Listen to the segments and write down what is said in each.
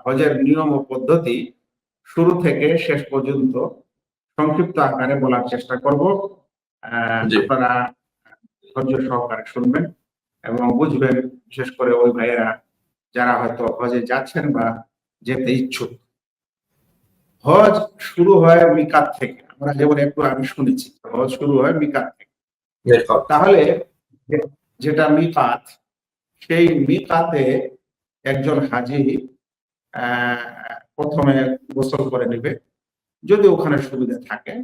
হজের নিয়ম ও পদ্ধতি শুরু থেকে শেষ পর্যন্ত সংক্ষিপ্ত আকারে বলার চেষ্টা করব। জি। আপনারা ধৈর্য সহকারে শুনবেন এবং বুঝবেন, বিশেষ করে ওই ভাইয়েরা যারা হয়তো হজে যাচ্ছেন বা যেতে ইচ্ছুক। হজ শুরু হয় মিকাত থেকে। আমরা যেমন একটু আগে শুনেছি, হজ শুরু হয় মিকাত থেকে। তাহলে যেটা মিকাত, সেই মিকাতে একজন হাজি প্রথমে গোসল করে নেবে, যদি ওখানে সুবিধা থাকে।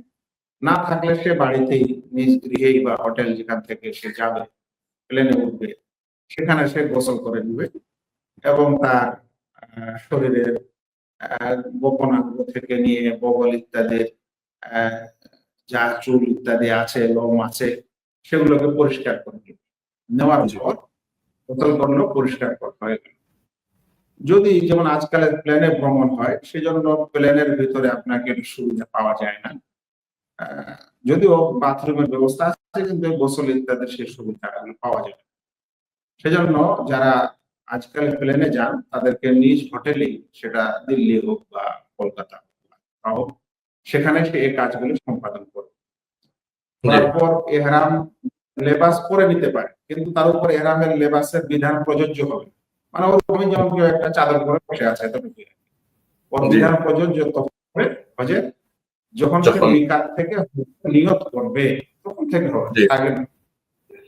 না থাকলে সে বাড়িতেই নিজ গৃহেই বা হোটেল যেখান থেকে সে যাবে, প্লেনে উঠবে, সেখানে সে গোসল করে নেবে এবং তার শরীরের গোপনাঙ্গ থেকে নিয়ে বগল ইত্যাদি যা চুল ইত্যাদি আছে, লোম আছে, সেগুলোকে পরিষ্কার করে নেবে। নেওয়ার পর গোসল করলেও পরিষ্কার করতে হয়। যদি যেমন আজকালের প্লেনে ভ্রমণ হয়, সেজন্য প্লেনের ভিতরে আপনাকে সুবিধা পাওয়া যায় না। যদিও বাথরুমের ব্যবস্থা আছে, কিন্তু গোসল ইত্যাদি সেই সুবিধা পাওয়া যায়। সেজন্য যারা আজকাল প্লেনে যান, তাদেরকে নিজ হোটেলেই, সেটা দিল্লি হোক বা কলকাতা হোক, সেখানে সে এই কাজগুলো সম্পাদন করবে। তারপর এহরাম লেবাস পরে নিতে পারে, কিন্তু তার উপর এহরামের লেবাসের বিধান প্রযোজ্য হবে। মানে ওরকমই যেমন কেউ একটা চাদর পরে বসে আছে, ওর বিধান প্রযোজ্য তখন হবে হজে, যখন সে মিকাত থেকে নিয়ত করবে তখন থেকে হবে, আগে না।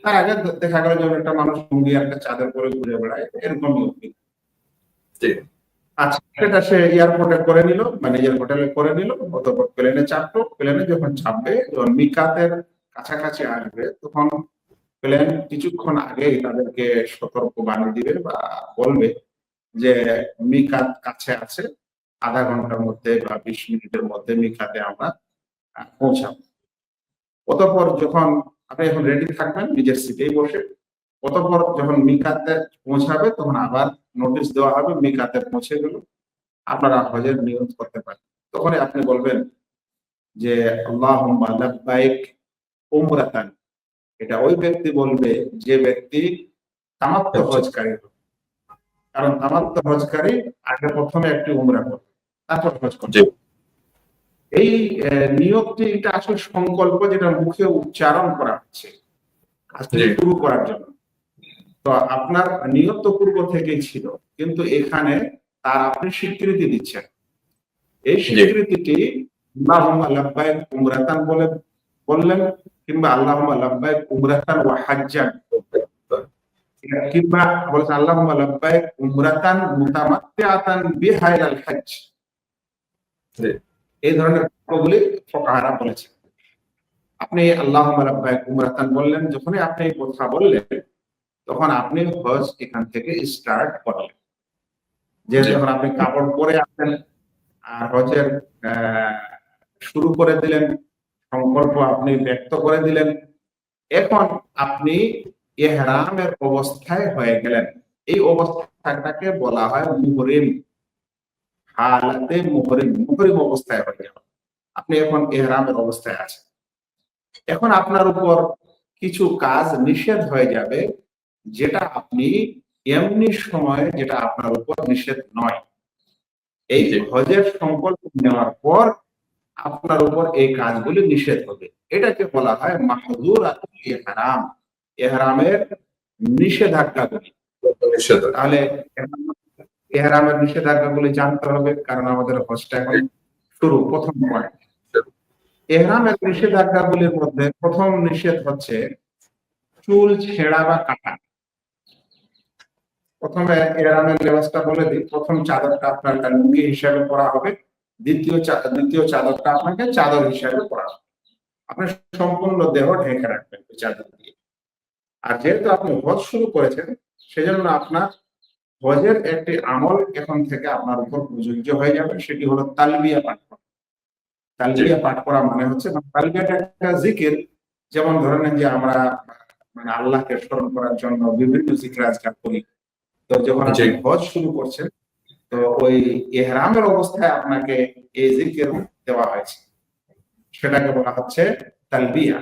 তার আগে দেখা গেল যে একটা মানুষ লুঙ্গি একটা চাদর পরে ঘুরে বেড়ায়, এরকম নিয়ম। আচ্ছা, সেটা সে এয়ারপোর্টে করে নিল বা নিজের হোটেলে করে নিল, অতঃপর প্লেনে চাপলো। প্লেনে যখন চাপবে, যখন মিকাতের কাছাকাছি আসবে, তখন প্লেন কিছুক্ষণ আগেই তাদেরকে সতর্ক বাণী দিবে বা বলবে যে মিকাত কাছে আছে, আধা ঘন্টার মধ্যে বা 20 মিনিটের মধ্যে মিকাতে আমরা পৌঁছাবো। অতঃপর যখন আপনি এখন রেডি থাকবেন নিজের সিটেই বসে, অতঃপর যখন মিকাতে পৌঁছাবে, তখন আবার নোটিশ দেওয়া হবে মিকাতে পৌঁছে গেল, আপনারা হজের নিয়ত করতে পারেন। তখনই আপনি বলবেন যে আল্লাহুম্মা লাব্বাইক উমরাতান। এটা ওই ব্যক্তি বলবে যে ব্যক্তি তামাত্তু হজকারী, কারণ তামাত্তু হজকারী আগে প্রথমে একটি উমরা করবে, তারপর হজ করবে। এই নিয়তটি, এটা আসলে সংকল্প, যেটা মুখে উচ্চারণ করা হচ্ছে আজকে শুরু করার জন্য। তো আপনার নিয়ত তো পূর্ব থেকেই ছিল, কিন্তু এখানে তার আপনি স্বীকৃতি দিচ্ছেন। এই স্বীকৃতিটি আল্লাহুম্মা লাব্বাইক উমরাতান বলে বললেন, কিংবা আল্লাহুম্মা লাব্বাইক উমরাতান ওয়া হাজ্জান, কিংবা বলেছেন আল্লাহুম্মা লাব্বাইক উমরাতান মুতামাত্তিআতান বিহা ইলাল হজ্জ। এই ধরনের কথাগুলি ফুকাহারা বলেছেন। আপনি আল্লাহুম্মা লাব্বাইক উমরাতান বললেন, যখনই আপনি এই কথা বললেন, তখন আপনি হজ এখান থেকে স্টার্ট করলেন। যেহেতু এখন আপনি কাপড় পরে আসেন আর হজের শুরু করে দিলেন, সংকল্প আপনি ব্যক্ত করে দিলেন, এখন আপনি ইহরামের অবস্থায় হয়ে গেলেন। এই অবস্থাটাকে বলা হয় মুহরিম, হালাতে মুহরিম, মুহরিম অবস্থায় হয়ে যাওয়া। আপনি এখন ইহরামের অবস্থায় আছেন। এখন আপনার উপর কিছু কাজ নিষেধ হয়ে যাবে, যেটা আপনি এমনি সময়ে, যেটা আপনার উপর নিষেধ নয়। এই হজের সংকল্প নেওয়ার পর আপনার উপর এই কাজগুলি নিষেধ হবে। এটাকে বলা হয় মাহযুরাতুল ইহরাম, ইহরামের নিষেধাজ্ঞাগুলি। তাহলে ইহরামের নিষেধাজ্ঞাগুলি জানতে হবে, কারণ আমাদের হজটা এখন শুরু, প্রথম পয়েন্ট। ইহরামের নিষেধাজ্ঞাগুলির মধ্যে প্রথম নিষেধ হচ্ছে চুল ছেঁড়া বা কাটা। প্রথমে ইহরামের লেবাসটা বলে দিই। প্রথম চাদরটা আপনার লুঙ্গি হিসাবে পরা হবে, দ্বিতীয় চাদরটা আপনাকে চাদর হিসাবে পরা হবে। আপনি সম্পূর্ণ দেহ ঢেকে রাখবেন ওই চাদর দিয়ে। আর যেহেতু আপনি হজ শুরু করেছেন, সেজন্য আপনার হজের একটি আমল এখন থেকে আপনার উপর প্রযোজ্য হয়ে যাবে, সেটি হলো তালবিয়া পাঠ করা। তালবিয়া পাঠ করা মানে হচ্ছে, তালবিয়াটা একটা জিকির। যেমন ধরে নেন যে আমরা মানে আল্লাহকে স্মরণ করার জন্য বিভিন্ন জিকির আজকাল করি। তো যখন আপনি হজ শুরু করছেন, তো ওই ইহরামের অবস্থায় আপনাকে এই জিকির দেওয়া হয়েছে, সেটাকে বলা হচ্ছে তালবিয়া।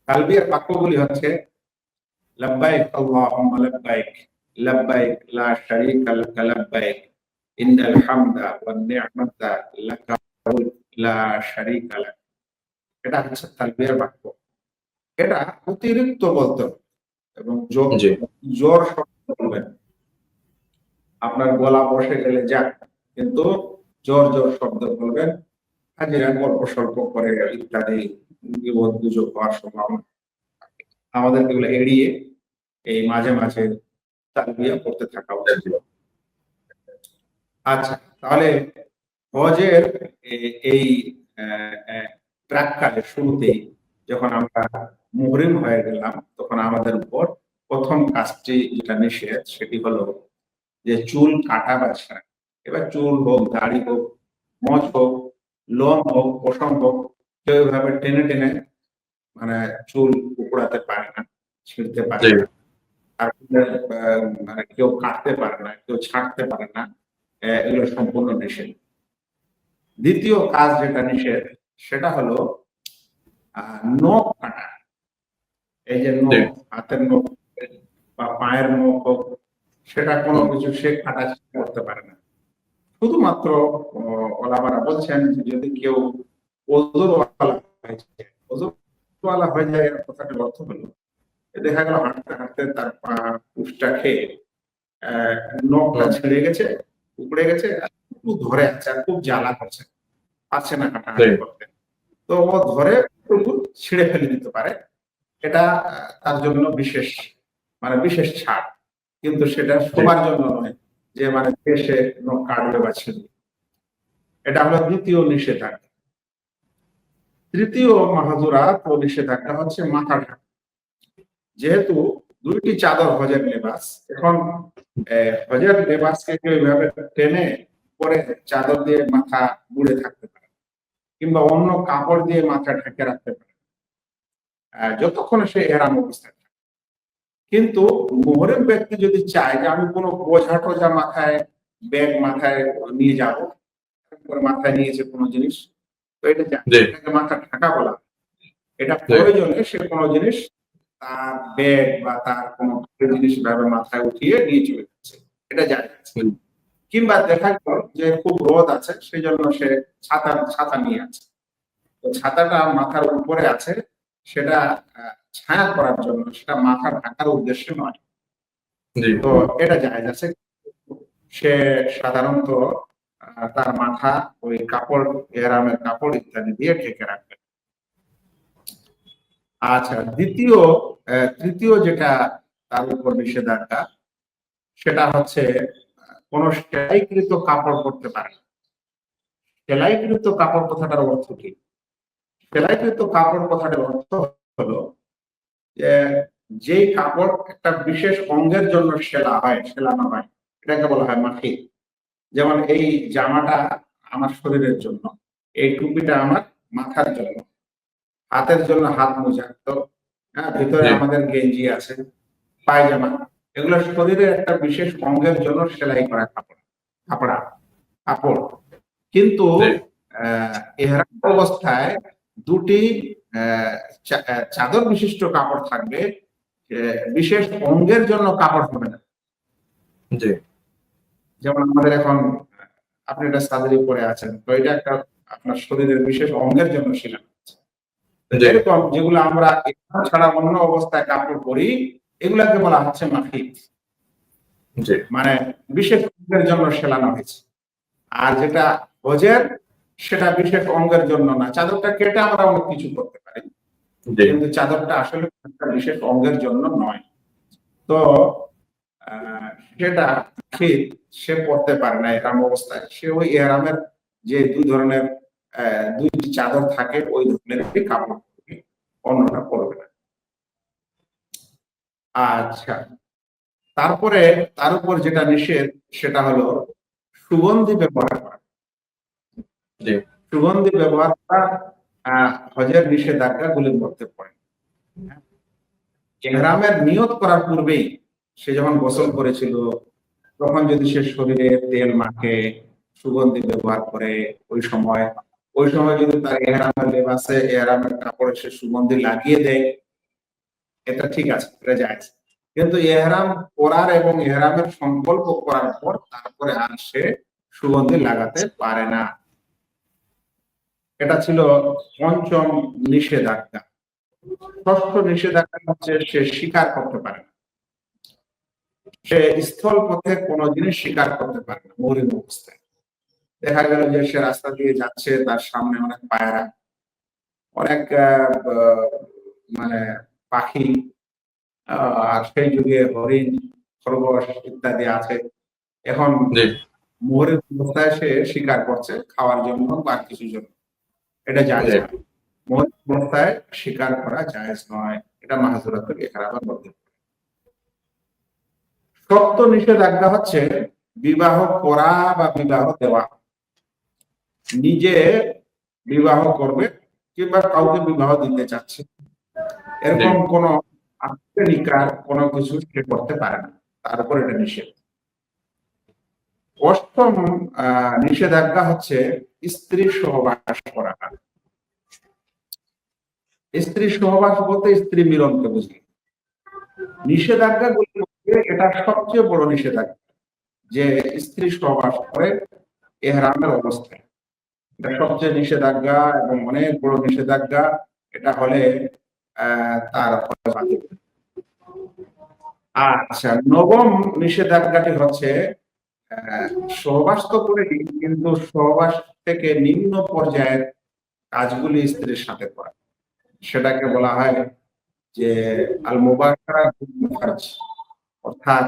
তালবিয়ার বাক্যগুলি হচ্ছে লাব্বাইক আল্লাহুম্মা লাব্বাইক, লাব্বাইক লা শারীকা লাকা লাব্বাইক, ইন্নাল হামদা ওয়ান নি'মাতা লাকা লা শারীকা লাক। এটা হচ্ছে তালবিয়ার বাক্য। এটা অতিরিক্ত বলতে হবে এবং জি জোর শব্দ বলবেন। আপনার গলা বসে গেলে যাক, কিন্তু জোর জোর শব্দ বলবেন। হাজিরা গল্প স্বল্প করে ইত্যাদি বিপদ গুজব হওয়ার সম্ভাবনা। আমাদের এগুলো এড়িয়ে এই মাঝে মাঝে তালবিয়া করতে থাকা উচিত। আচ্ছা, তাহলে হজের এই প্রাক্কালে শুরুতেই যখন আমরা মুহরিম হয়ে গেলাম, তখন আমাদের উপর প্রথম কাজটি যেটা নিষেধ সেটি হলো যে চুল কাটা বা ছাড়া। এবার চুল হোক, দাড়ি হোক, মোচ হোক, লোম হোক, পশম হোক, কেউ এভাবে টেনে টেনে মানে চুল উপড়াতে পারে না, ছিঁড়তে পারে জি না। আর মানে কেউ কাটতে পারে না, কেউ ছাড়তে পারে না। এগুলো সম্পূর্ণ নিষেধ। দ্বিতীয় কাজ যেটা নিষেধ সেটা হলো নখ কাটা। এই যে জি নখ, হাতের নখ বা পায়ের নখ হোক, সেটা কোনো কিছু সে কাটা করতে পারে না। শুধুমাত্র ওলামারা বলছেন যে যদি কেউ ওযুরওয়ালা হয়ে যায়, ওযুরওয়ালা হয়ে যায় এর কথাটার অর্থ হলো দেখা গেল হাঁটতে হাঁটতে তার পা উষ্টা খেয়ে নখটা হুম, ছিঁড়ে গেছে, উপড়ে গেছে, আর একটু ধরে আছে আর খুব জ্বালা করছে, পারছে না জি হাঁটাহাঁটি করতে। তো ও ধরে একটু ছিঁড়ে ফেলে দিতে পারে। এটা তার জন্য বিশেষ মানে বিশেষ ছাড়। কিন্তু সেটা জি সবার জন্য নয় যে মানে সে নখ কাটবে বা ছিঁড়বে। এটা হলো দ্বিতীয় নিষেধাজ্ঞা। তৃতীয় মাহাজুরাত ও নিষেধাজ্ঞা হচ্ছে মাথা ঢাকা। যেহেতু দুইটি চাদর হজের লেবাস, এখন হজের লেবাসকে কেউ এভাবে টেনে পরে চাদর দিয়ে মাথা মুড়ে থাকতে পারে, কিংবা অন্য কাপড় দিয়ে মাথা ঢেকে রাখতে পারে যতক্ষণ সে এহরাম অবস্থায় থাকে। কিন্তু মুহরিম ব্যক্তি যদি চায় যে আমি কোনো বোঝা টোঝা মাথায়, ব্যাগ মাথায় নিয়ে যাব, করে মাথায় নিয়েছে কোনো জিনিস, তো এটা জি এটাকে মাথা ঢাকা বলা হয়। এটা জি প্রয়োজনে সে কোনো জিনিস তার ব্যাগ বা তার কোনো জিনিস ভাবে মাথায় উঠিয়ে নিয়ে চলে যাচ্ছে, এটা জায়েজ। হুম, কিংবা দেখা গেল যে খুব রোদ আছে, সেই জন্য সে ছাতা ছাতা নিয়ে আছে, তো ছাতাটা মাথার উপরে আছে, সেটা ছায়া করার জন্য, সেটা মাথা ঢাকার উদ্দেশ্যে নয়। জি তো এটা জায়েজ আছে। সে সাধারণত তার মাথা ওই কাপড়, এহরামের কাপড় ইত্যাদি দিয়ে ঢেকে রাখবে। আচ্ছা, তৃতীয় যেটা তার উপর নিষেধাজ্ঞা সেটা হচ্ছে কোন সেলাইকৃত কাপড় পরতে পারে না। সেলাইকৃত কাপড় কথাটার অর্থ কি? সেলাইকৃত কাপড় কথাটার অর্থ হলো যে যেই কাপড় একটা বিশেষ অঙ্গের জন্য সেলানো হয়, এটাকে বলা হয় মাফি। যেমন এই জামাটা আমার শরীরের জন্য, এই টুপিটা আমার মাথার জন্য, হাতের জন্য হাত মোজা, তো ভিতরে জি আমাদের গেঞ্জি আছে, পায়জামা, এগুলো শরীরের একটা বিশেষ অঙ্গের জন্য সেলাই করা কাপড় কাপড়। কিন্তু জি এহরাম অবস্থায় দুটি চাদর বিশিষ্ট কাপড় থাকবে, বিশেষ অঙ্গের জন্য কাপড় হবে না। জি যেমন আমাদের এখন আপনি এটা সাদরি পরে আছেন, তো এটা একটা আপনার শরীরের বিশেষ অঙ্গের জন্য সেলাই। তো জি এরকম যেগুলো আমরা এহরাম ছাড়া অন্য অবস্থায় কাপড় পরি, এগুলাকে বলা হচ্ছে মাফিক, জি মানে বিশেষ অঙ্গের জন্য সেলানো হয়েছে। আর যেটা হজের, সেটা বিশেষ অঙ্গের জন্য না। চাদরটা কেটে আমরা অনেক কিছু করতে পারি, জি কিন্তু চাদরটা আসলে একটা বিশেষ অঙ্গের জন্য নয়। তো আহ, সেটা ঠিক সে পড়তে পারে না এহরাম অবস্থায়, সে ওই এহরামের যে দুই ধরনের দুইটি চাদর থাকে, ওই ধরনের একটি কাপড় পরবে, অন্যটা পরবে না। আচ্ছা, তারপরে তার উপর যেটা নিষেধ সেটা হলো সুগন্ধি ব্যবহার করা। জি সুগন্ধি ব্যবহার করা হজের নিষেধাজ্ঞাগুলির মধ্যে পড়ে। ইহরামের নিয়ত করার পূর্বেই সে যখন গোসল করেছিল, তখন যদি সে শরীরে তেল মাখে, সুগন্ধি ব্যবহার করে, ওই সময় যদি তার ইহরামের লেবাসে, ইহরামের কাপড়ে সে সুগন্ধি লাগিয়ে দেয়, এটা ঠিক আছে, এটা জায়েজ। কিন্তু ইহরাম করার এবং ইহরামের সংকল্প করার পর তারপরে আর সে সুগন্ধি লাগাতে পারে না। এটা ছিল পঞ্চম নিষেধাজ্ঞা। ষষ্ঠ নিষেধাজ্ঞা হচ্ছে সে শিকার করতে পারে না, সে স্থল পথে কোনো জিনিস শিকার করতে পারে না মৌরিক অবস্থায়। দেখা গেল যে সে রাস্তা দিয়ে যাচ্ছে, তার সামনে অনেক পায়রা, অনেক মানে পাখি, আর সেই যুগে হরিণ, খরগোশ ইত্যাদি আছে। এখন জি মোহরের অবস্থায় সে শিকার করছে খাওয়ার জন্য বা কিছু জন্য, এটা জায়েজ জি নয়। মোহরের অবস্থায় শিকার করা জায়েজ নয়, এটা মাহজুরাতুল ইহরামের মধ্যে। সপ্ত নিষেধাজ্ঞা হচ্ছে বিবাহ করা বা বিবাহ দেওয়া। নিজে বিবাহ করবে কিংবা কাউকে বিবাহ দিতে চাচ্ছে, জি এরকম কোন আত্মনিকার কোনো কিছু সে করতে পারে না, তার উপর এটা নিষেধ। অষ্টম নিষেধাজ্ঞা হচ্ছে স্ত্রী সহবাস করা। স্ত্রী সহবাস বলতে স্ত্রী মিলনকে বুঝি। নিষেধাজ্ঞাগুলির মধ্যে এটা সবচেয়ে বড় নিষেধাজ্ঞা, যে স্ত্রী সহবাস করে ইহরামের অবস্থায়। এটা সবচেয়ে নিষেধাজ্ঞা এবং অনেক বড় নিষেধাজ্ঞা। এটা হলে তার বাতিল। আচ্ছা, নবম নিষেধাজ্ঞাটি হচ্ছে সহবাস তো করে, কিন্তু সহবাস থেকে নিম্ন পর্যায়ের কাজগুলি স্ত্রীর সাথে করা, সেটাকে বলা হয় যে আল মুবাশশারা বিল ফারজ। অর্থাৎ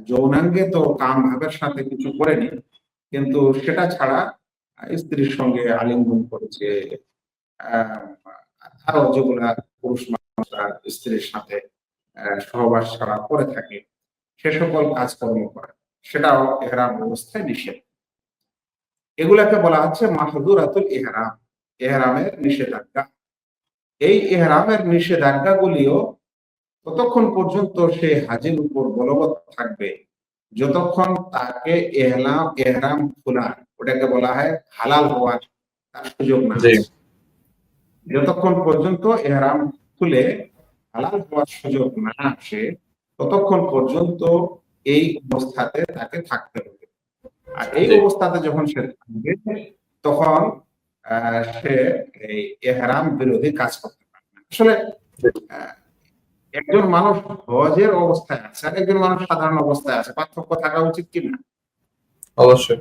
যৌনাঙ্গে তো কাম ভাবের সাথে কিছু করেনি, কিন্তু সেটা ছাড়া স্ত্রীর সঙ্গে আলিঙ্গন করেছে, আরো যেগুলা পুরুষ মানুষরা স্ত্রীর সাথে সহবাস ছাড়া করে থাকে, সে সকল কাজকর্ম করে, সেটাও ইহরাম অবস্থায় নিষেধ। এগুলাকে বলা হচ্ছে মাহযুরাতুল ইহরাম, ইহরামের নিষেধাজ্ঞা। এই ইহরামের নিষেধাজ্ঞাগুলিও ততক্ষণ পর্যন্ত সে হাজির উপর বলবৎ থাকবে যতক্ষণ তাকে ইহরাম খোলা, ওটাকে বলা হয় হালাল হওয়ার তার সুযোগ না জি আছে। যতক্ষণ পর্যন্ত ইহরাম খুলে হালাল হওয়ার সুযোগ না আসে, ততক্ষণ পর্যন্ত এই অবস্থাতে তাকে থাকতে হবে। আর এই জি অবস্থাতে যখন সে থাকবে, তখন সে এই ইহরাম বিরোধী কাজ করতে পারবে না। আসলে আহ, একজন মানুষ হজের অবস্থায় আছে আর একজন মানুষ সাধারণ অবস্থায় আছে, পার্থক্য থাকা উচিত কিনা? অবশ্যই।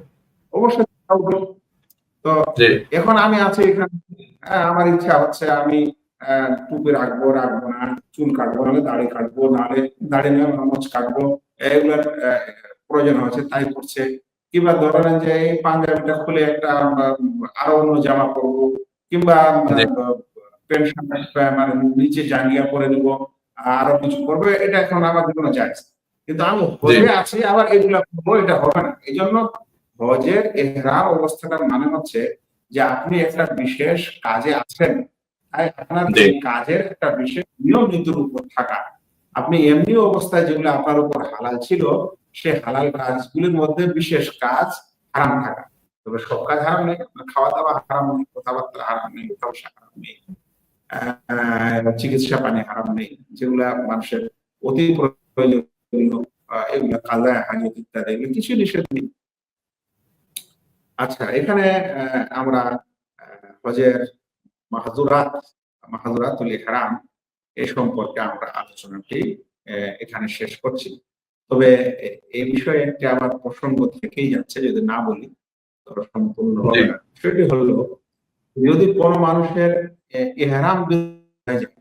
অবশ্যই থাকা উচিত। তো জি এখন আমি আছি এখানে, আমার ইচ্ছা হচ্ছে আমি টুপি রাখবো রাখবো না, চুল কাটবো নাহলে দাড়ি কাটবো, নাহলে দাড়ি নিয়ে মোচ কাটবো, এগুলোর প্রয়োজন হচ্ছে তাই করছে। কিংবা ধরেন যে এই পাঞ্জাবিটা খুলে একটা আরো অন্য জামা পরবো, কিংবা জি প্যান্ট শার্ট মানে নিচে জাঙ্গিয়া পরে নিবো, আরো কিছু করবো, এটা এখন আমাদের কোনো যায়। কিন্তু আমি জি হজে আছি আবার এগুলা করবো, এটা হবে না। এই জন্য হজের ইহরাম অবস্থাটার মানে হচ্ছে যে আপনি একটা বিশেষ কাজে আছেন, তাই আপনার জি এই কাজের একটা বিশেষ নিয়ম নীতির উপর থাকা। আপনি এমনি অবস্থায় যেগুলো আপনার উপর হালাল ছিল, সে হালাল কাজগুলির মধ্যে বিশেষ কাজ হারাম থাকা। তবে সব কাজ হারাম নেই, আপনার খাওয়া দাওয়া হারাম নেই, কথাবার্তা হারাম নেই, ব্যবসা হারাম নেই, চিকিৎসা পানি হারাম নেই, যেগুলা মানুষের অতি প্রয়োজনীয়, এগুলা কাজা হাজত ইত্যাদি, এগুলো কিছু নিষেধ নেই। আচ্ছা, এখানে আমরা হজের মাহজুরাত, মাহজুরাতুল ইহরাম এ সম্পর্কে আমরা আলোচনাটি এখানে শেষ করছি। তবে এই বিষয়ে একটি আমার প্রসঙ্গ থেকেই যাচ্ছে, যদি না বলি তবে সম্পূর্ণ জি হবে না। সেটি হলো, যদি কোনো মানুষের ইহরাম হয়ে যায়,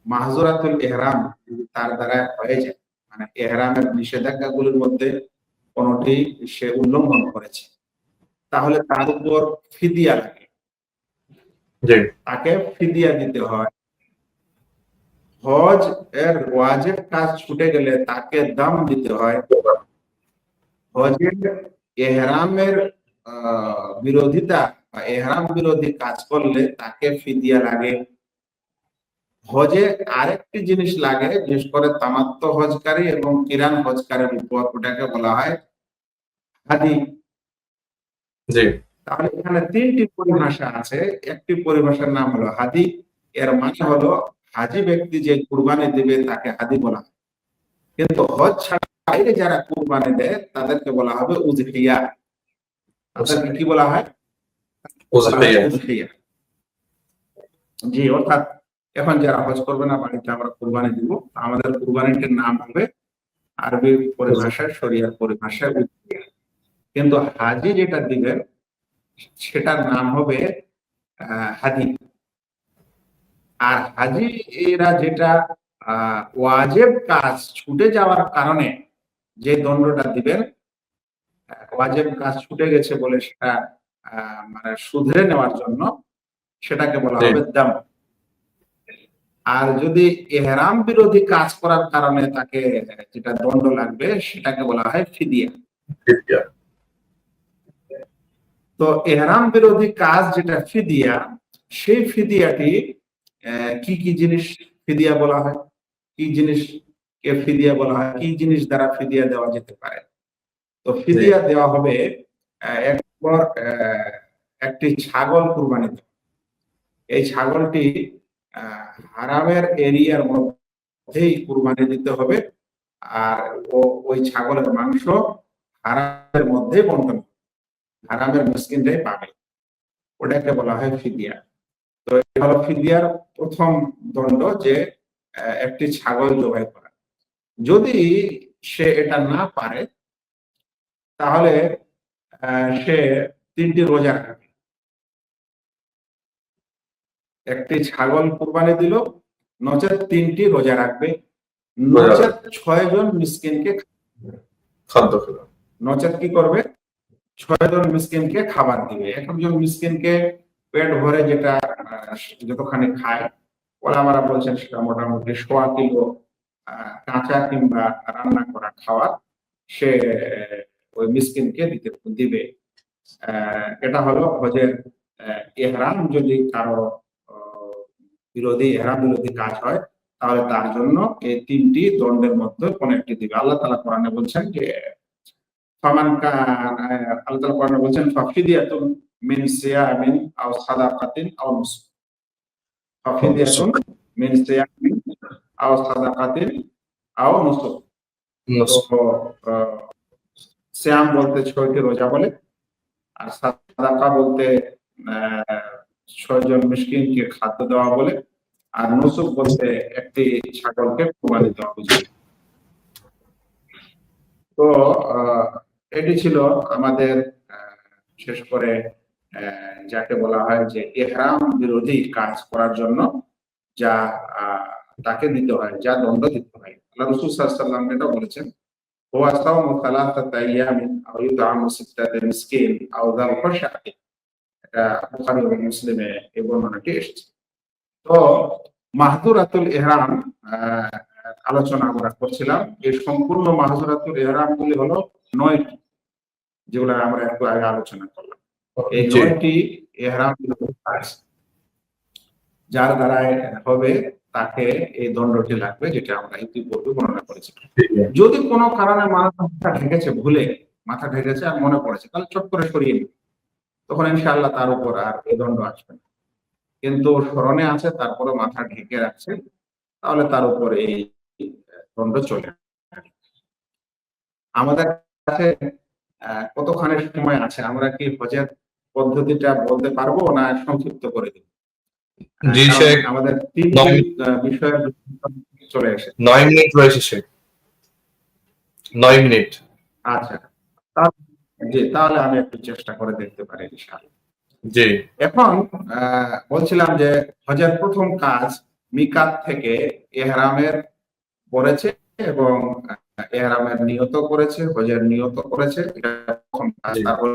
মাহজুরাতুল ইহরাম যদি তার দ্বারা হয়ে যায়, মানে ইহরামের নিষেধাজ্ঞাগুলোর মধ্যে কোনটি সে উল্লঙ্ঘন করেছে, তাহলে তার উপর ফিদিয়া লাগে, জি তাকে ফিদিয়া দিতে হয়। হজ এর ওয়াজিব কাজ ছুটে গেলে তাকে দাম দিতে হয়। হজের এহরামের বিরোধিতা বা এহরাম বিরোধী কাজ করলে তাকে ফিদিয়া লাগে। হজে আরেকটি জিনিস লাগে, বিশেষ করে তামাত্ম হজকারী এবং কিরান হজকারীর উপর, ওটাকে বলা হয় হাদি। জি তাহলে এখানে তিনটি পরিভাষা আছে। একটি পরিভাষার নাম হলো হাদি, এর মানে হলো হাজি ব্যক্তি যে কুরবানি দিবে তাকে হাদি বলা হয়। কিন্তু হজ ছাড়া বাইরে যারা কুরবানি দেয় তাদেরকে বলা হবে উযহিয়া। তাদেরকে কি বলা হয়? উযহিয়া। উযহিয়া। জি, অর্থাৎ এখন যারা হজ করবে না, বাড়িতে আমরা কুরবানি দিব, আমাদের কুরবানিটির নাম হবে আরবি পরিভাষায়, শরিয়ার পরিভাষায় উযহিয়া। কিন্তু হাজি যেটা দিবেন সেটার নাম হবে হাদি। আর হাজি এরা যেটা ওয়াজিব কাজ ছুটে যাওয়ার কারণে যে দণ্ডটা দিবেন, ওয়াজিব কাজ ছুটে গেছে বলে সেটা মানে শুধরে নেওয়ার জন্য, সেটাকে বলা জি। হবে দাম। আর যদি ইহরাম বিরোধী কাজ করার কারণে তাকে যেটা দণ্ড লাগবে সেটাকে বলা হয় ফিদিয়া। ফিদিয়া। তো ইহরাম বিরোধী কাজ যেটা ফিদিয়া, সেই ফিদিয়াটি কি কি জিনিস ফিদিয়া বলা হয়, কি জিনিসকে ফিদিয়া বলা হয়, কি জিনিস দ্বারা ফিদিয়া দেওয়া যেতে পারে? তো ফিদিয়া দেওয়া হবে একবার একটি ছাগল কুরবানি দেওয়া। এই ছাগলটি হারামের এরিয়ার মধ্যেই কুরবানি দিতে হবে, আর ওই ছাগলের মাংস হারামের মধ্যেই বন্টন, হারামের মিসকিনটাই পাবে, ওটাকে বলা হয় ফিদিয়া। তো এটা হলো ফিদিয়ার প্রথম দণ্ড, যে একটি ছাগল জবাই করা। যদি সে এটা না পারে তাহলে সে 3টি রোজা রাখবে। একটি ছাগল কুরবানি দিল, নচেত 3টি রোজা রাখবে, নচেত 6 জন মিসকিনকে খাদ্য খেলো। নচেত কি করবে? 6 জন মিসকিনকে খাবার দিবে। একজন মিসকিনকে পেট ভরে যেটা যতখানি খায়, ওলামারা বলছেন সেটা মোটামুটি 1.25 কিলো কাঁচা কিংবা রান্না করা খাবার সে ওই মিসকিনকে দিবে। এটা হলো হজের ইহরাম যদি কারো ইহরাম বিরোধী কাজ হয়, তাহলে তার জন্য এই 3টি দণ্ডের মধ্যে কোনো একটি দিবে। আল্লাহ তাআলা কোরআনে বলছেন যে আল্লাহ তাআলা কোরআনে বলছেন ফাফিদিয়াতুন মিন সিয়ামিন আও সাদাকাতিন আও নুসুক। ফাফিদিয়াতুন মিন সিয়ামিন আও সাদাকাতিন আও নুসুক। তো সিয়াম বলতে 6টি রোজা বলে, আর সাদাকা বলতে 6 জন মিসকিনকে খাদ্য দেওয়া বলে, আর নুসুক বলতে একটি ছাগলকে কুরবানি দেওয়া বুঝায়। তো এটি ছিল আমাদের শেষ করে যাকে বলা হয় যে ইহরাম বিরোধী কাজ করার জন্য যা তাকে দিতে হয়, যা দণ্ড দিতে হয়। আল্লাহ রাসূল সাল্লাল্লাহু আলাইহি ওয়াসাল্লাম এটা বলেছেন, হুয়া সাওমু সালাসাতা আইয়ামিন আও ইতআমু সিত্তাতা মিসকিন আও যাবহু শাহরি। এটা বুখারী এবং মুসলিমে এই বর্ণনাটি এসেছে। তো মাহযুরাতুল ইহরাম আলোচনা আমরা করছিলাম। এই সম্পূর্ণ মাহযুরাতুল ইহরাম গুলি হলো 9টি, যেগুলো আমরা একটু আগে আলোচনা করলাম। এই 9টি ইহরাম কাজ যার দ্বারা হবে তাকে এই দণ্ডটি লাগবে, যেটা আমরা ইতিপূর্বে বর্ণনা করেছি। যদি কোনো কারণে মাথা ঢেকেছে, ভুলে মাথা ঢেকেছে আর মনে পড়েছে, তাহলে চট করে সরিয়ে নিন, তখন ইনশাআল্লাহ তার উপর আর এই দণ্ড আসবে না। কিন্তু স্মরণে আছে তারপরে মাথা ঢেকে রাখছে, তাহলে তার উপর এই দণ্ড চলে। আমাদের কাছে কতখানি সময় আছে? আমরা কি হজের পদ্ধতিটা বলতে পারবো না সংক্ষিপ্ত করে দিব? জি শেখ, আমাদের 3টি বিষয়ের চলে এসেছে। 9 মিনিট রয়েছে শেখ, 9 মিনিট। আচ্ছা, জি, তাহলে আমি একটু চেষ্টা করে দেখতে পারি ইনশাআল্লাহ। জি, এখন বলছিলাম যে হজের প্রথম কাজ মিকাত থেকে ইহরামের পড়েছে এবং ইহরামের নিয়ত করেছে, হজের নিয়ত করেছে, এটা প্রথম কাজ। তারপর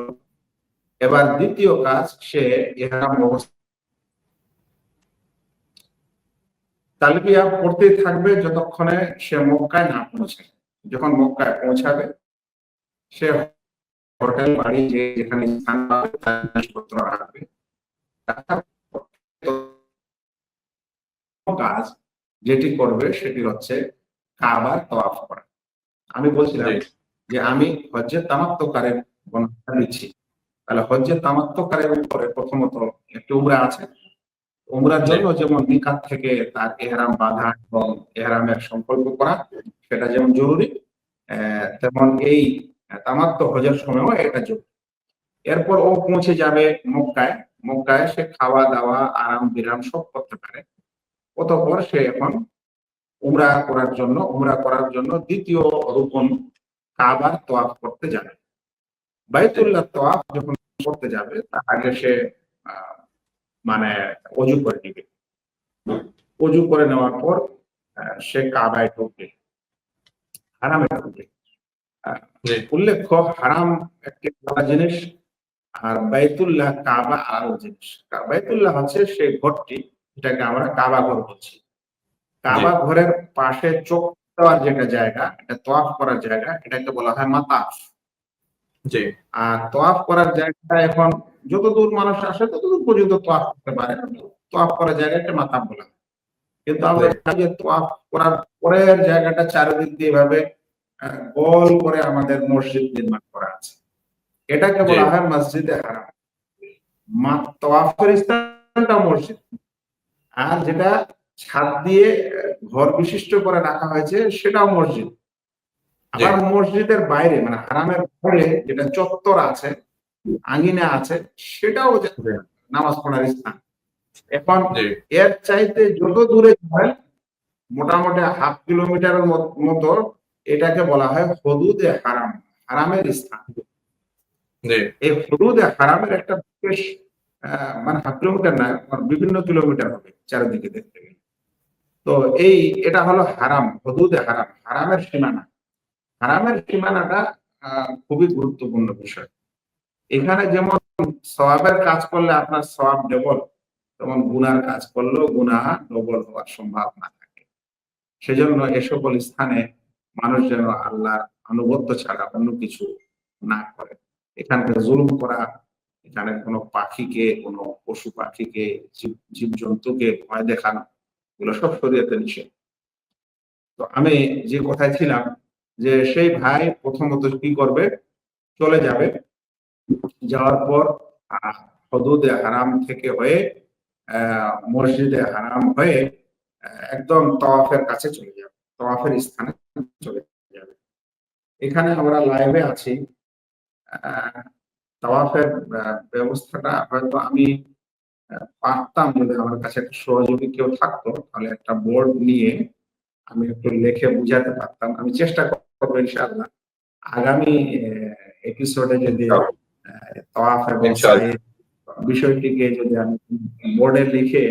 এবার দ্বিতীয় কাজ, সে ইহরাম অবস্থা তালবিয়া পড়তে থাকবে যতক্ষণে সে মক্কায় না পৌঁছায়। যখন মক্কায় পৌঁছাবে, সে হোটেল বাড়ি যেখানে স্থান পাবে তার জিনিসপত্র রাখবে। কাজ যেটি করবে সেটি হচ্ছে কাবার তওয়াফ করা। আমি বলছিলাম যে আমি হজ্জে তামাত্তুকারের বর্ণনা দিচ্ছি, তাহলে হজ্জে তামাত্তুকারের উপরে প্রথমত একটি উমরা আছে। উমরার জন্য যেমন মিকাত থেকে তার ইহরাম বাঁধা এবং ইহরামের সংকল্প করা, সেটা যেমন জরুরি, তেমন এই তামাত্ম হজের সময়ও এটা যোগ। এরপর ও পৌঁছে যাবে মক্কায়। মক্কায় সে খাওয়া দাওয়া আরাম বিরাম সব করতে পারে। অতঃপর সে এখন উমরা করার জন্য দ্বিতীয় রুকন কাবার তওয়াফ করতে যাবে। বাইতুল্লাহ তওয়াফ যখন করতে যাবে তার আগে সে আহ, মানে অজু করে নিবে। অজু করে নেওয়ার পর সে কাবায় ঢুকবে, হারামে ঢুকবে। আহ, জি উল্লেখ্য হারাম একটি আলাদা জিনিস, আর বাইতুল্লাহ কাবা আলাদা জিনিস। বাইতুল্লাহ হচ্ছে সেই ঘরটি, যেটাকে আমরা কাবা ঘর বলছি। জি কাবা ঘরের পাশে চোখ দেওয়ার যেটা জায়গা, এটা তোয়াফ করার জায়গা, এটাকে বলা হয় মাতাফ। জি আর তোয়াফ করার জায়গাটা এখন যতদূর মানুষ আসে ততদূর পর্যন্ত তোয়াফ করতে পারে। তোয়াফ করার জায়গাটা মাতাফ বলা হয়। কিন্তু আমরা জি জানি যে তোয়াফ করার পরের জায়গাটা চারিদিক দিয়ে এভাবে গোল করে আমাদের মসজিদ নির্মাণ করা আছে। এটাকে জি বলা হয় মসজিদে হারাম। তোয়াফের স্থানটা মসজিদ, আর যেটা ছাদ দিয়ে ঘর বিশিষ্ট করে রাখা হয়েছে সেটাও মসজিদ। জি আবার মসজিদের বাইরে মানে হারামের পরে যেটা চত্বর আছে, আঙ্গিনা আছে, সেটাও জি নামাজ পড়ার স্থান। এখন জি এর চাইতে যত দূরে যাবেন, মোটামুটি হাফ কিলোমিটারের মতো, এটাকে বলা হয় হদুদে হারাম, হারামের স্থান। জি এই হদুদে হারামের একটা বেশ মানে হাফ কিলোমিটার না, বিভিন্ন কিলোমিটার হবে চারিদিকে দেখতে গেলে। তো এটা হলো হারাম, হদুদে হারাম, হারামের সীমানা। হারামের সীমানাটা খুবই গুরুত্বপূর্ণ বিষয়। এখানে যেমন সওয়াবের কাজ করলে আপনার সওয়াব ডবল, তেমন গুনার কাজ করলেও গুনাহ ডবল হওয়ার সম্ভাবনা থাকে। সেজন্য এ সকল স্থানে মানুষ যেন আল্লাহর আনুগত্য ছাড়া অন্য কিছু না করে। এখানকার জুলুম করা, এখানে কোনো পাখিকে, কোনো পশু পাখিকে, জীবজন্তুকে ভয় দেখানো, এগুলো সব শরীয়তে নিষেধ। তো আমি যে কথায় ছিলাম, যে সেই ভাই প্রথমত কি করবে, চলে যাবে। যাওয়ার পর আহ, হদুদে হারাম থেকে হয়ে মসজিদে হারাম হয়ে একদম তওয়াফের কাছে চলে যাবে, তওয়াফের স্থানে চলে যাবে। এখানে আমরা লাইভে আছি। আহ, তাওয়াফের ব্যবস্থাটা হয়তো আমি পারতাম, যদি আমার কাছে একটা সহযোগী কেউ থাকতো, তাহলে একটা বোর্ড নিয়ে আমি একটু লিখে বুঝাতে পারতাম। আমি চেষ্টা করবো ইনশাআল্লাহ আগামী এপিসোডে যদি তাওয়াফ এবং ইনশাআল্লাহ সাইয়ের বিষয়টিকে যদি আমি বোর্ডে লিখে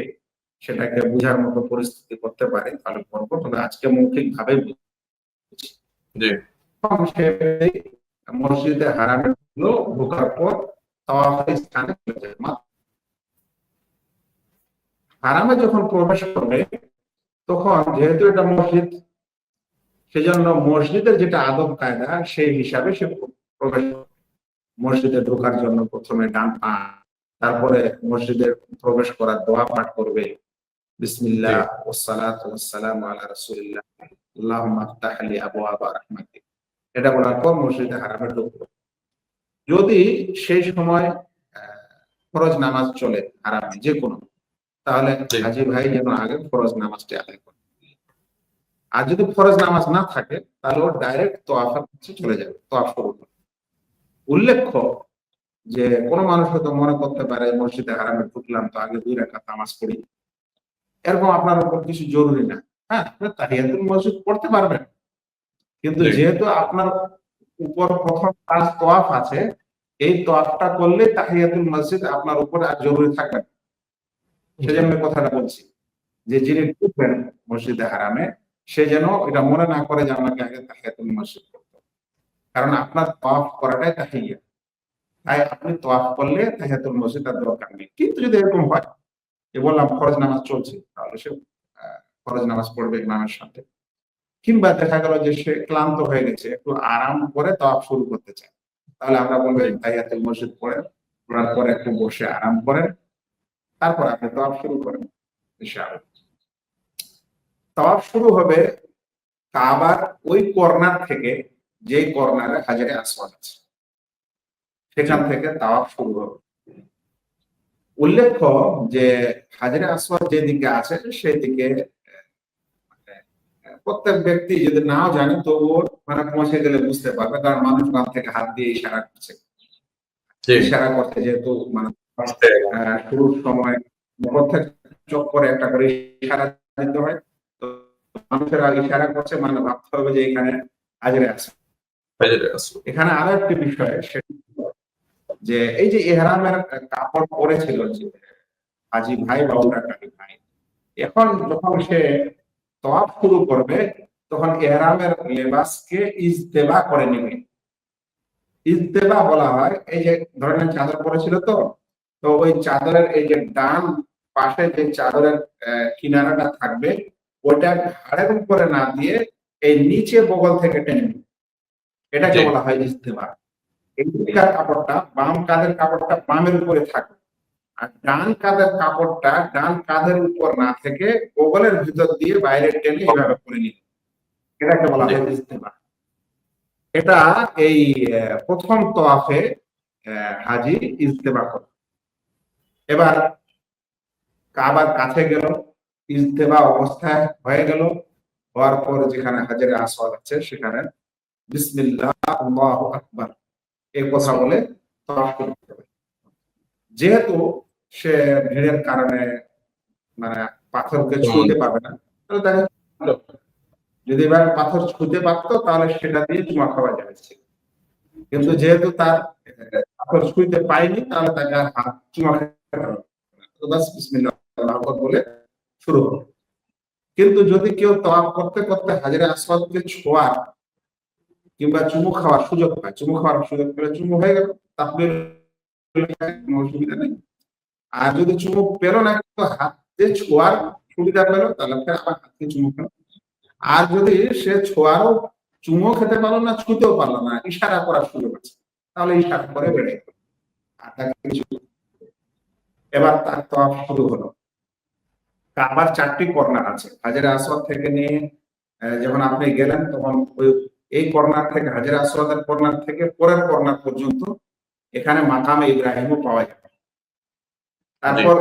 সেটাকে বোঝার মতো পরিস্থিতি করতে পারি তাহলে করবো। তবে আজকে মৌখিক ভাবে বুঝছি। জি সে মসজিদে হারামে ঢুকলো, ঢোকার পর তাওয়াফের স্থানে চলে যায়। হারামে যখন প্রবেশ করবে তখন যেহেতু এটা মসজিদ, সেজন্য মসজিদের যেটা আদব কায়দা সেই হিসাবে সে প্রবেশ করবে। মসজিদে ঢোকার জন্য প্রথমে ডান পা, তারপরে মসজিদে প্রবেশ করার দোয়া পাঠ করবে, জি বিসমিল্লাহ ওয়াসসালাতু ওয়াসসালামু আলা রাসূলিল্লাহ আল্লাহুম্মা আফতাহ লি আবওয়াবা রাহমাতিক। এটা বলার পর মসজিদে হারামে ঢুকলো। যদি সেই সময় ফরজ নামাজ চলে হারামে যে কোনো, তাহলে জি হাজী ভাই যেন আগে ফরজ নামাজটি আদায় করে। আর যদি ফরজ নামাজ না থাকে তাহলে ও ডাইরেক্ট তোয়াফের কাছে চলে যাবে, তোয়াফ শুরু করবে। উল্লেখ্য যে কোনো মানুষ হয়তো মনে করতে পারে মসজিদে হারামে ঢুকলাম তো আগে 2 রাকাত নামাজ পড়ি, এরকম আপনার উপর কিছু জরুরি না। হ্যাঁ, আপনি তাহিয়াতুল মসজিদ পড়তে পারবেন, কিন্তু জি যেহেতু আপনার উপর প্রথম কাজ তোয়াফ আছে, এই তোয়াফটা করলে তাহিয়াতুল মসজিদ আপনার উপরে আর জরুরি থাকবে না। জি সেজন্য কথাটা বলছি যে যিনি ঢুকবেন মসজিদে হারামে, সে যেন এটা মনে না করে যে আমাকে আগে তাহিয়াতুল মসজিদ করতে হবে। কারণ আপনার তোয়াফ করাটাই তাহিয়া, তাই আপনি তোয়াফ করলে তাহিয়াতুল মসজিদ আর দরকার নেই। কিন্তু যদি এরকম হয় যে বললাম ফরজ নামাজ চলছে, তাহলে সে ফরজ নামাজ পড়বে ইমামের সাথে। কিংবা দেখা গেল যে সে ক্লান্ত হয়ে গেছে, একটু আরাম করে তাওয়াফ শুরু করতে চায়, তাহলে আমরা বলবো জি তাহিয়াতুল মসজিদ পড়েন, পড়ার পরে একটু বসে আরাম করেন, তারপর আপনি তাওয়াফ শুরু করেন ইনশাআল্লাহ। তাওয়াফ শুরু হবে কাবার ওই কর্নার থেকে, যে কর্নারে হাজারে আসওয়াদ আছে, জি সেখান থেকে তাওয়াফ শুরু হবে। উল্লেখ্য যে হাজারে আসওয়াদ যেদিকে আছে সেই দিকে প্রত্যেক ব্যক্তি যদি নাও জানে তো ওখানে পৌঁছে গেলে বুঝতে পারবে, কারণ মানুষ বাম থেকে হাত দিয়ে ইশারা করছে, জি ইশারা করছে যেহেতু মানে বুঝতে শুরুর সময় প্রত্যেক চক্করে একটা করে ইশারা দিতে হয়, তো মানুষেরা ইশারা করছে মানে ভাবতে হবে যে এখানে হাজিরে আছে। পারলাম। এখানে আরো একটি বিষয় সেটা হলো যে এই যে এহরামের কাপড় পরেছিল যে হাজি ভাই বা উমরাকারী ভাই, এখন যখন সে তওয়াফ শুরু করবে তখন এহরামের লেবাসকে ইজতেবা করে নেবে। ইজতেবা বলা হয় এই যে ধরেন চাদর পরেছিল, তো তো ওই চাদরের এই যে ডান পাশে যে চাদরের কিনারাটা থাকবে ওটা ঘাড়ের উপরে না দিয়ে এই নিচে বগল থেকে টেনে নেবে, এটাকে জি বলা হয় ইজতেবা। এই দিককার কাপড়টা বাম কাঁধের কাপড়টা বামের উপরে থাকবে, আর ডান কাঁধের কাপড়টা ডান কাঁধের উপর না থেকে বগলের ভিতর দিয়ে বাইরে টেনে এইভাবে করে নিবে, এটাকে বলা জি হয় ইজতেবা। এটা এই প্রথম তোয়াফে হাজি ইজতেবা করে। এবার কাবার কাছে গেল, ইজতেবা অবস্থায় হয়ে গেল, হওয়ার পর যেখানে হাজরে আসওয়াদ আছে সেখানে বিসমিল্লাহ আল্লাহু আকবার এই কথা বলে তওয়াফ করতে হবে। যেহেতু সে ভিড়ের কারণে মানে পাথরকে ছুঁতে পারবে না, তাহলে তাকে যদি এবার পাথর ছুঁতে পারতো তাহলে সেটা দিয়ে চুমা খাওয়া যাবে, কিন্তু যেহেতু তার পাথর ছুঁতে পায়নি তাহলে তাকে আর হাত চুমা খেতে হবে না। তো বাস বিসমিল্লাহ আল্লাহু আকবার বলে শুরু হবে। কিন্তু যদি কেউ তওয়াফ করতে করতে হাজরে আসওয়াদকে ছোঁয়ার কিংবা চুমু খাওয়ার সুযোগ পায়, চুমু খাওয়ার সুযোগ পেলে চুমু হয়ে গেল, তাকবীর, কোনো অসুবিধা নেই। আর যদি চুমু পেল না কিন্তু হাত দিয়ে ছোঁয়ার সুবিধা পেল তাহলে ফের আবার হাত দিয়ে চুমু খেলো। আর যদি সে ছোঁয়ারও চুমু খেতে পারলো না, ছুঁতেও পারলো না, ইশারা করার সুযোগ আছে, তাহলে ইশারা করে বেড়ে গেল। আর তাকে কিছু, এবার তার তওয়াফ শুরু হলো। কাবার 4টি কর্নার আছে হাজরে আসওয়াদ থেকে নিয়ে যখন আপনি গেলেন তখন ওই এই কর্নার থেকে হাজরে আসওয়াদের কর্নার থেকে পরের কর্নার পর্যন্ত এখানে মাকামে ইব্রাহিমও পাওয়া যাবে। জি তারপর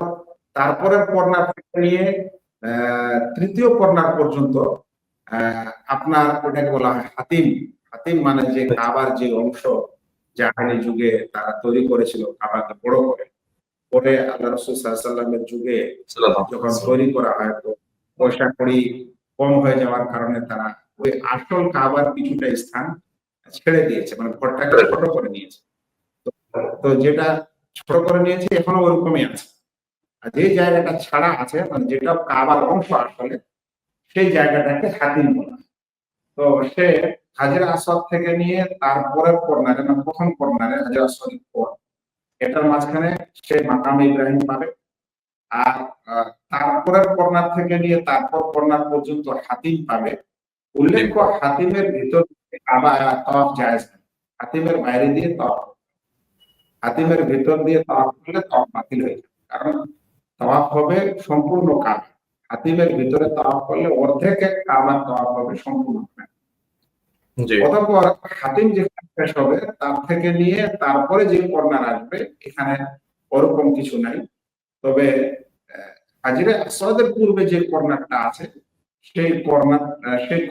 তারপরের কর্নার থেকে নিয়ে তৃতীয় কর্নার পর্যন্ত আপনার ওটাকে বলা হয় হাতিম। হাতিম মানে যে কাবার যে অংশ জাহালি যুগে তারা তৈরি করেছিল কাবাকে বড় করে, পরে আল্লাহ রাসূল সাল্লাল্লাহু আলাইহি ওয়াসাল্লামের যুগে সাল্লাল্লাহু যখন আলাইহি তৈরি করা হয় তো পয়সা কড়ি কম হয়ে যাওয়ার কারণে তারা ওই আসল কাবার কিছুটা স্থান ছেড়ে দিয়েছে, মানে ঘরটাকে ছোট ওয়াসাল্লাম। করে নিয়েছে। তো তো যেটা ছোট করে নিয়েছে এখনো ওরকমই আছে। আর যে জায়গাটা ছাড়া আছে মানে যেটা কাবার অংশ আসলে সেই জায়গাটাকে হাতিম বলা হয়। তো সে হাজরে আসওয়াদ থেকে নিয়ে তারপরের কর্নারে মানে প্রথম কর্নারে হাজরে আসওয়াদের পর এটার মাঝখানে সে মাকাম ইব্রাহিম পাবে। আর তারপরের কর্নার থেকে নিয়ে তারপর কর্নার পর্যন্ত হাতিম পাবে। জি উল্লেখ্য হাতিমের ভিতর আবার তওয়াফ জায়েজ না, হাতিমের বাইরে দিয়ে তওয়াফ, হাতিমের ভিতর দিয়ে তওয়াফ করলে তওয়াফ বাতিল হয়ে যাবে, কারণ তওয়াফ হবে সম্পূর্ণ কাবা, হাতিমের ভিতরে তওয়াফ করলে অর্ধেক এক কাবার তওয়াফ হবে, সম্পূর্ণ হবে। জি অতঃপর হাতিম যেখানে শেষ হবে তার থেকে নিয়ে তারপরে যে কর্নার আসবে এখানে ওরকম কিছু নাই। তবে হাজরে আসওয়াদের পূর্বে যে কর্নারটা আছে সেই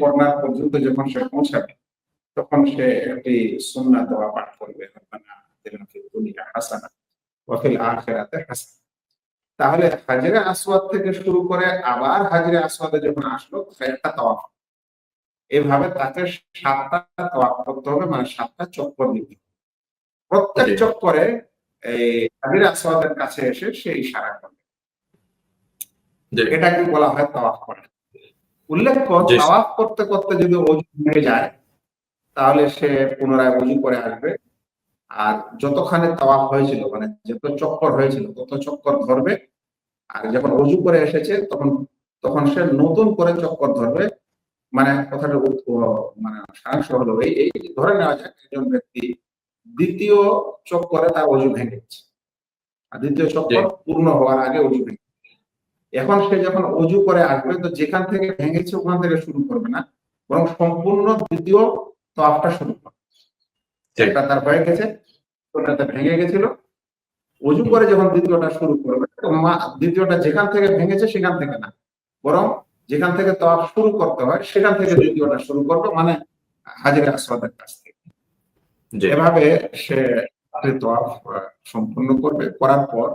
কর্নার পর্যন্ত যখন সে পৌঁছাবে তখন সে একটি সুন্নাত দোয়া পাঠ করবে, রব্বানা আতিনা ফিদ দুনিয়া হাসানা ওয়া ফিল আখিরাতি হাসানা। তাহলে হাজরে আসওয়াদ থেকে শুরু করে আবার হাজরে আসওয়াদে যখন আসলো একটা তাওয়াফ, এভাবে তাকে 7টা তাওয়াফ করতে হবে, মানে 7টা চক্কর দিতে হবে। প্রত্যেক জি চক্করে এই হাজরে আসওয়াদের কাছে এসে সে ইশারা করবে, জি এটাকে বলা হয় তাওয়াফ করা। উল্লেখ্য জি তাওয়াফ করতে করতে যদি অজু ভেঙে যায় তাহলে সে পুনরায় অজু করে আসবে। আর যতখানি তাওয়াফ হয়েছিল মানে যত চক্কর হয়েছিল তত চক্কর ধরবে। আর যখন অজু করে এসেছে তখন তখন সে নতুন করে চক্কর ধরবে। মানে কথাটা মানে সারাংশ হলো এই ধরে নেওয়া যাক একজন ব্যক্তি দ্বিতীয় চক্করে তার অজু ভেঙে গেছে, আর দ্বিতীয় জি চক্কর পূর্ণ হওয়ার আগে অজু ভেঙে, এখন সে যখন অজু করে আসবে তো যেখান থেকে ভেঙেছে ওখান থেকে শুরু করবে না, বরং সম্পূর্ণ দ্বিতীয় তওয়াফটা শুরু করবে। জি একটা তার হয়ে গেছে, ওটাতে ভেঙে গেছিল, অজু করে যখন দ্বিতীয়টা শুরু করবে তো দ্বিতীয়টা যেখান থেকে ভেঙেছে সেখান থেকে না, বরং যেখান থেকে তওয়াফ শুরু করতে হয় সেখান থেকে দ্বিতীয়টা শুরু করবে, মানে হাজরে আসওয়াদের কাছ থেকে। জি এভাবে সে তওয়াফ সম্পূর্ণ করবে, করার পর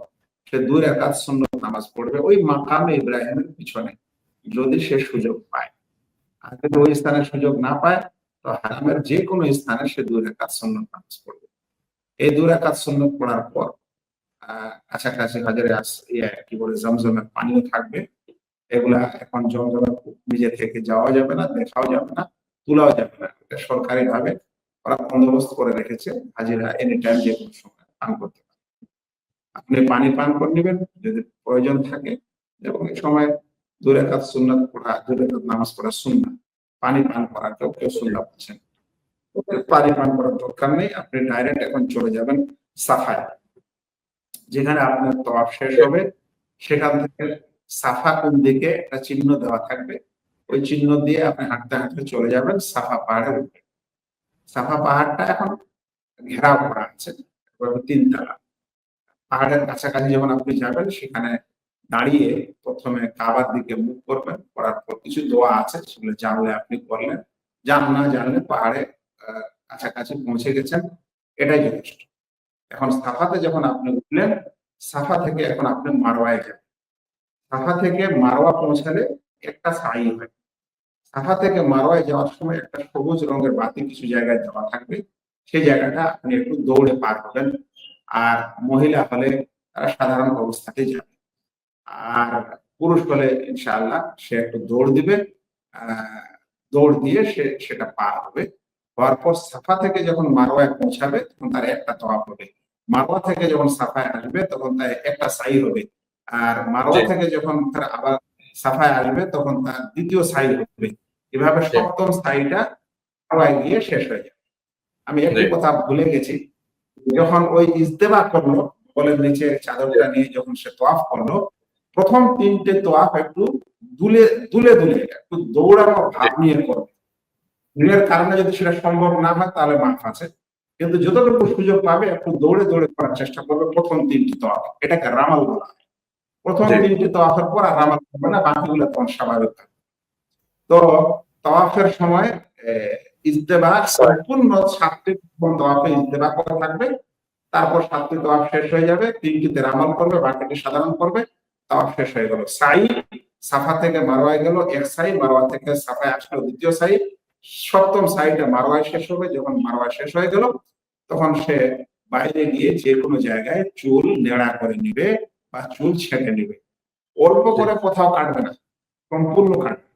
সে 2 রাকাত সুন্নত নামাজ পড়বে ওই মাকামে ইব্রাহিমের পিছনে, যদি সে সুযোগ পায়। আর যদি ওই স্থানে সুযোগ না পায়, তো হারামের যে কোনো স্থানে সে 2 রাকাত সুন্নত নামাজ পড়বে। এই 2 রাকাত সুন্নত পড়ার পর কাছাকাছি হাজারে কি বলে জমজমের পানিও থাকবে। এগুলা এখন জমজমের নিজে থেকে যাওয়া যাবে না, দেখাও যাবে না, তোলাও যাবে না। এটা সরকারি ভাবে ওরা বন্দোবস্ত করে রেখেছে, হাজিরা এনি টাইম যে কোনো সময় পান করতে পারে। আপনি পানি পান করে নেবেন যদি প্রয়োজন থাকে, এবং এই সময় 2 রাকাত সুন্নাত পড়া, 2 রাকাত নামাজ পড়া সুন্নাত। পানি পান করাটাও কেউ সুন্নাত বলছেন। পানি পান করার দরকার নেই, আপনি ডাইরেক্ট এখন চলে যাবেন সাফায়, যেখানে আপনার তওয়াফ শেষ হবে। সেখান থেকে সাফা কোন দিকে একটা চিহ্ন দেওয়া থাকবে, ওই চিহ্ন দিয়ে আপনি হাঁটতে হাঁটতে চলে যাবেন সাফা পাহাড়ের উপরে। সাফা পাহাড়টা এখন ঘেরাও করা আছে, 3 তলা। পাহাড়ের কাছাকাছি যখন আপনি যাবেন, সেখানে দাঁড়িয়ে প্রথমে কাবার দিকে মুখ করবেন, করার পর কিছু দোয়া আছে, সেগুলো জানলে আপনি করলেন, না জানলে পাহাড়ে কাছাকাছি পৌঁছে গেছেন, এটাই যথেষ্ট। এখন সাফাতে যখন আপনি উঠলেন, সাফা থেকে এখন আপনি মারওয়ায় যাবেন। সাফা থেকে মারওয়া পৌঁছালে একটা সাই হয়। সাফা থেকে মারওয়ায় যাওয়ার সময় একটা সবুজ রঙের বাতি কিছু জায়গায় দেওয়া থাকবে, সেই জায়গাটা আপনি একটু দৌড়ে পার হবেন। আর মহিলা হলে তারা সাধারণ অবস্থাতেই যাবে, আর পুরুষ হলে ইনশাআল্লাহ সে একটু দৌড় দিবে, দৌড় দিয়ে সেটা পার হবে। হওয়ার পর সাফা থেকে যখন মারওয়ায় পৌঁছাবে, তখন তার একটা তওয়াফ হবে। মারওয়া থেকে যখন সাফায় আসবে, তখন তার একটা সাই হবে। আর মারওয়া জি থেকে যখন তার আবার সাফায় আসবে, তখন তার দ্বিতীয় সাই হবে। এভাবে জি সপ্তম সাইটা মারওয়ায় গিয়ে শেষ হয়ে যাবে। আমি একটি জি কথা ভুলে গেছি, যখন ওই ইজতেমা করলো, বলের নিচে চাদরটা নিয়ে যখন সে তোয়াফ করলো, প্রথম 3টে তোয়াফ একটু দুলে দুলে দুলে একটু দৌড়ানো ভাব নিয়ে করবে। ভিড়ের কারণে যদি সেটা সম্ভব না হয়, তাহলে মাফ আছে। কিন্তু যতটুকু সুযোগ পাবে একটু দৌড়ে দৌড়ে করার চেষ্টা করবে প্রথম 3টি তোয়াফ। এটাকে রামাল বলা হয়। প্রথম জি 3টি তোয়াফের পর আর রামাল করবে না, বাকিগুলো তখন স্বাভাবিক থাকবে। তো তাওয়াফের সময় ইজতেবা সম্পূর্ণ 7টি তাওয়াফে ইজতেবা করা থাকবে। তারপর 7টি তাওয়াফ শেষ হয়ে যাবে, 3টিতে রামাল করবে, বাকিটি সাধারণ করবে, তাওয়াফ শেষ হয়ে গেল। সাই, সাফা থেকে মারওয়ায় গেল এক সাই, মারওয়া থেকে সাফায় আসলো দ্বিতীয় সাই, সপ্তম সাইটা মারওয়ায় শেষ হবে। যখন মারওয়া শেষ হয়ে গেল, তখন সে বাইরে গিয়ে যে কোনো জায়গায় চুল নেড়া করে নিবে বা চুল ছেঁটে নিবে। অল্প করে কোথাও কাটবে না, সম্পূর্ণ কাটবে।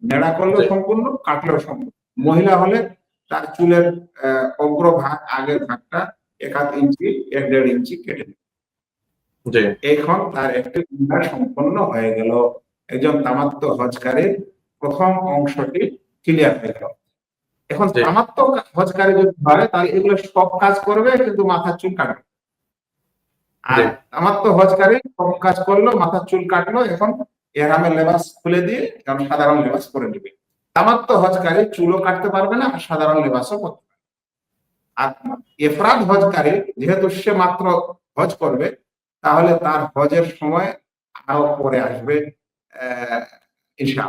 নেড়া করলেও জি সম্পূর্ণ, কাটলেও সম্পূর্ণ। মহিলা হলে তার চুলের অগ্রভাগ, আগের ভাগটা 1/2 ইঞ্চি 1.5 ইঞ্চি কেটে নেবে। জি এখন তার একটি উমরা সম্পন্ন হয়ে গেল। একজন তামাত্ম হজকারীর প্রথম অংশটি ক্লিয়ার হয়ে গেল। এখন জি তামাত্ম হজকারী যদি হয়, তাহলে এগুলো সব কাজ করবে, কিন্তু মাথার চুল কাটবে। আর জি তামাত্ম হজকারী সব কাজ করলো, মাথার চুল কাটলো, এখন এহরামের লেবাস খুলে দিয়ে কারণ সাধারণ লেবাস পরে নেবে। তামাত্ম হজকারী চুলও কাটতে পারবে না, আর সাধারণ লেবাসও পরতে পারবে। আর ইফরাদ হজকারী যেহেতু সে মাত্র হজ করবে, তাহলে তার হজের সময় আরো পরে আসবে ইনশাআল্লাহ।